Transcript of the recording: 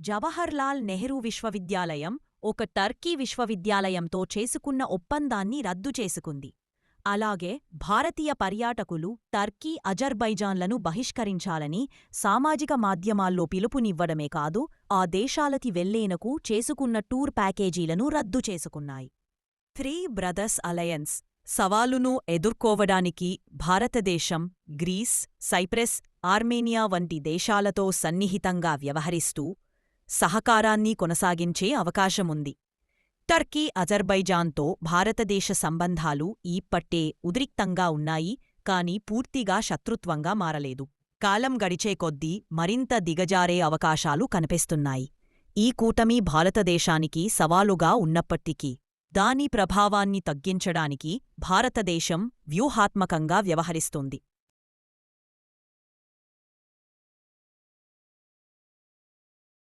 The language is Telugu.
జవహర్లాల్ నెహ్రూ విశ్వవిద్యాలయం ఒక టర్కీ విశ్వవిద్యాలయంతో చేసుకున్న ఒప్పందాన్ని రద్దు చేసుకుంది. అలాగే భారతీయ పర్యాటకులు టర్కీ, అజర్బైజాన్లను బహిష్కరించాలని సామాజిక మాధ్యమాల్లో పిలుపునివ్వడమే కాదు, ఆ దేశాలకి వెళ్లేందుకు చేసుకున్న టూర్ ప్యాకేజీలను రద్దు చేసుకున్నాయి. త్రీ బ్రదర్స్ అలయన్స్ సవాలును ఎదుర్కోవడానికి భారతదేశం, గ్రీస్, సైప్రస్, ఆర్మేనియా వంటి దేశాలతో సన్నిహితంగా వ్యవహరిస్తూ సహకారాన్ని కొనసాగించే అవకాశముంది. టర్కీ, అజర్బైజాన్తో భారతదేశ సంబంధాలు ఈప్పట్టే ఉద్రిక్తంగా ఉన్నాయి, కాని పూర్తిగా శత్రుత్వంగా మారలేదు. కాలం గడిచే కొద్దీ మరింత దిగజారే అవకాశాలు కనిపిస్తున్నాయి. ఈ కూటమి భారతదేశానికి సవాలుగా ఉన్నప్పటికీ దాని ప్రభావాన్ని తగ్గించడానికి భారతదేశం వ్యూహాత్మకంగా వ్యవహరిస్తోంది.